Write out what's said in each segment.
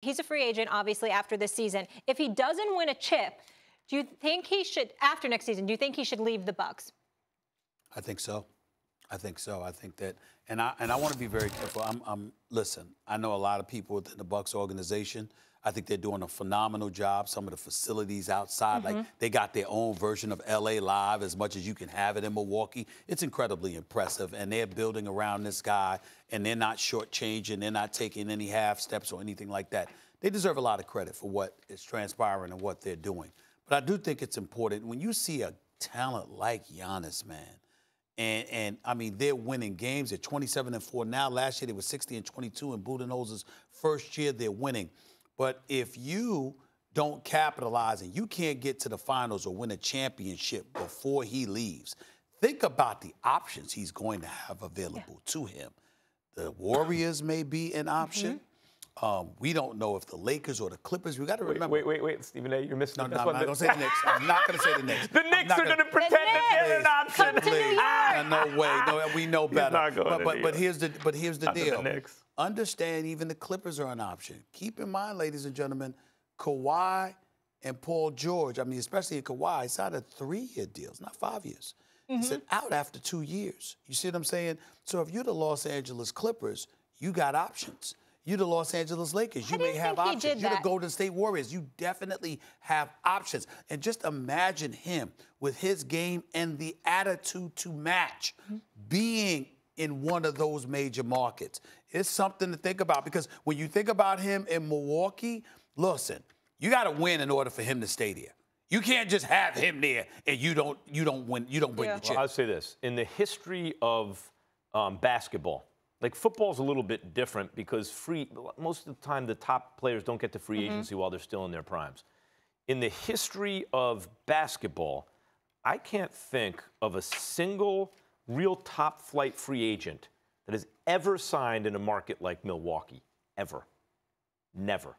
He's a free agent, obviously, after this season. If he doesn't win a chip, do you think he should, after next season, do you think he should leave the Bucks? I think so. I think so. I think that, and I want to be very careful. Listen, I know a lot of people within the Bucks organization. I think they're doing a phenomenal job. Some of the facilities outside, like they got their own version of LA Live as much as you can have it in Milwaukee. It's incredibly impressive, and they're building around this guy, and they're not shortchanging. They're not taking any half steps or anything like that. They deserve a lot of credit for what is transpiring and what they're doing. But I do think it's important when you see a talent like Giannis, man, and I mean, they're winning games. They're 27-4 now. Last year, they were 60-22 in Budenholzer's first year. They're winning. But if you don't capitalize and you can't get to the finals or win a championship before he leaves, think about the options he's going to have available to him. The Warriors may be an option. We don't know if the Lakers or the Clippers. We got to remember. Wait, Stephen A. You're missing. No, I'm not going to say the Knicks. I'm not going to say the Knicks. The Knicks are going to pretend that they're an option. Come to New York. No way. No, we know better. But here's the deal. The Knicks. Understand, even the Clippers are an option. Keep in mind, ladies and gentlemen, Kawhi and Paul George, I mean, especially in Kawhi, signed a 3-year deal, not 5 years. He said out after 2 years. You see what I'm saying? So if you're the Los Angeles Clippers, you got options. You're the Los Angeles Lakers. You may have options. You're the Golden State Warriors. You definitely have options. And just imagine him with his game and the attitude to match being in one of those major markets. It's something to think about, because when you think about him in Milwaukee, listen, you got to win in order for him to stay there. You can't just have him there and you don't win, you don't bring the chip. Well, I'll say this. In the history of basketball, like football's a little bit different because most of the time the top players don't get to free agency while they're still in their primes. In the history of basketball, I can't think of a single real top flight free agent that has ever signed in a market like Milwaukee, ever. Never.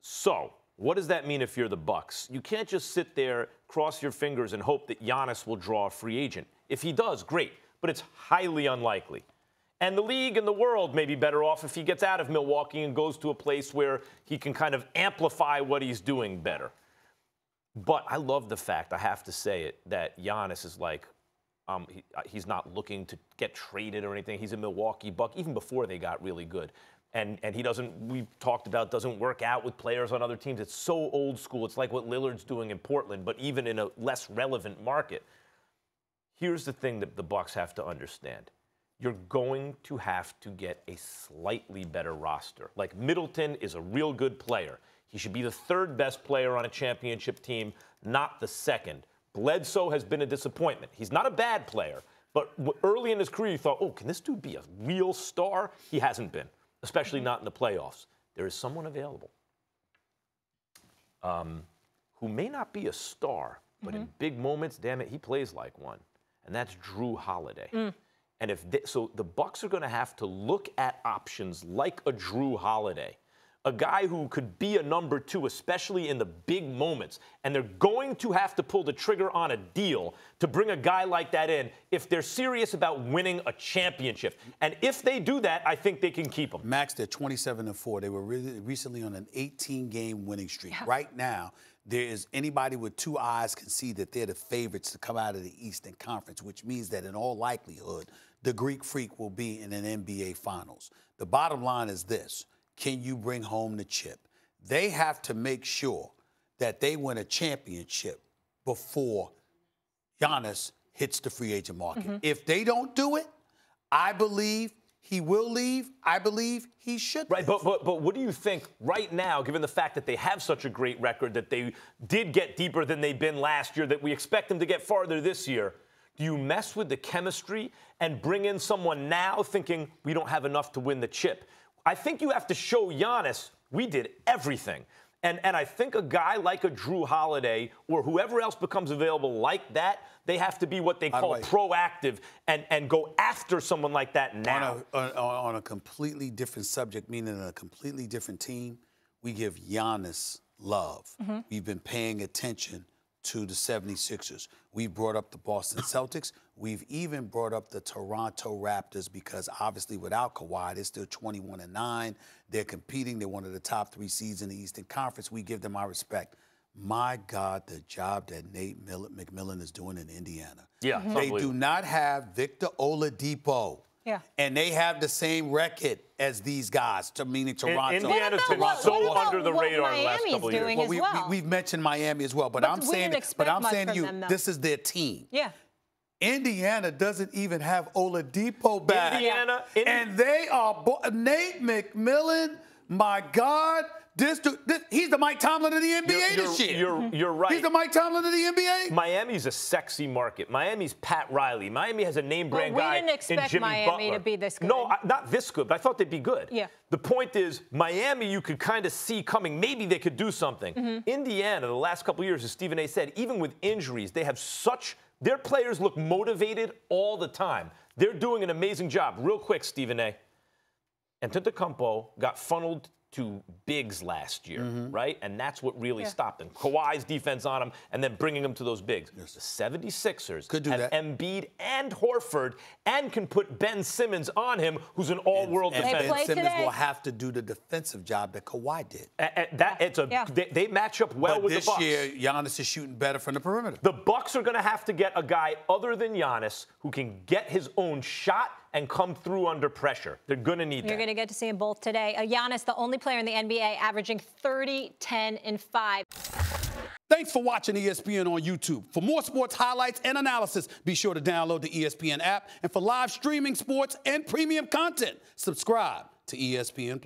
So what does that mean if you're the Bucks? You can't just sit there, cross your fingers, and hope that Giannis will draw a free agent. If he does, great, but it's highly unlikely. And the league and the world may be better off if he gets out of Milwaukee and goes to a place where he can kind of amplify what he's doing better. But I love the fact, I have to say it, that Giannis is like, he's not looking to get traded or anything. He's a Milwaukee Buck, even before they got really good. And he doesn't, we've talked about, doesn't work out with players on other teams. It's so old school. It's like what Lillard's doing in Portland, but even in a less relevant market. Here's the thing that the Bucks have to understand. You're going to have to get a slightly better roster. Like, Middleton is a real good player. He should be the 3rd best player on a championship team, not the 2nd. Bledsoe has been a disappointment. He's not a bad player, but early in his career, you thought, oh, can this dude be a real star? He hasn't been, especially not in the playoffs. There is someone available who may not be a star, but in big moments, damn it, he plays like one, and that's Drew Holiday. And so the Bucks are going to have to look at options like a Drew Holiday, a guy who could be a number 2, especially in the big moments. And they're going to have to pull the trigger on a deal to bring a guy like that in if they're serious about winning a championship. And if they do that, I think they can keep him. Max, they're 27-4. They were recently on an 18-game winning streak. Yeah. Right now, there is anybody with 2 eyes can see that they're the favorites to come out of the Eastern Conference, which means that in all likelihood, the Greek Freak will be in an NBA Finals. The bottom line is this. Can you bring home the chip? They have to make sure that they win a championship before Giannis hits the free agent market. If they don't do it, I believe he will leave. I believe he should leave. Right, but what do you think right now, given the fact that they have such a great record, that they did get deeper than they've been last year, that we expect them to get farther this year? Do you mess with the chemistry and bring in someone now thinking we don't have enough to win the chip? I think you have to show Giannis we did everything. And I think a guy like a Drew Holiday or whoever else becomes available like that, they have to be what they call proactive and go after someone like that now. On a completely different subject, meaning a completely different team, we give Giannis love. We've been paying attention to the 76ers. We've brought up the Boston Celtics. We've even brought up the Toronto Raptors because obviously without Kawhi, they're still 21-9. They're competing. They're one of the top 3 seeds in the Eastern Conference. We give them our respect. My God, the job that Nate McMillan is doing in Indiana. Yeah, They do not have Victor Oladipo. Yeah. And they have the same record as these guys, meaning Toronto. Indiana's been so under the radar the last couple of years. Well, we've mentioned Miami as well, but I'm saying to you, this is their team. Yeah. Indiana doesn't even have Oladipo back. And they are Nate McMillan, my God. He's the Mike Tomlin of the NBA this year. You're right. He's the Mike Tomlin of the NBA. Miami's a sexy market. Miami's Pat Riley. Miami has a name brand guy in Jimmy Butler. We didn't expect Miami to be this good. No, not this good, but I thought they'd be good. Yeah. The point is, Miami, you could kind of see coming. Maybe they could do something. Indiana, the last couple of years, as Stephen A. said, even with injuries, they have their players look motivated all the time. They're doing an amazing job. Real quick, Stephen A. Antetokounmpo got funneled to bigs last year, right? And that's what really stopped them. Kawhi's defense on him and then bringing them to those bigs. The 76ers have Embiid and Horford and can put Ben Simmons on him, who's an all-world defender. Ben Simmons will have to do the defensive job that Kawhi did. They match up well with the Bucks. But this year, Giannis is shooting better from the perimeter. The Bucks are going to have to get a guy other than Giannis who can get his own shot and come through under pressure. They're going to need that. You're going to get to see them both today. Giannis, the only player in the NBA averaging 30, 10, and 5. Thanks for watching ESPN on YouTube. For more sports highlights and analysis, be sure to download the ESPN app. And for live streaming sports and premium content, subscribe to ESPN+.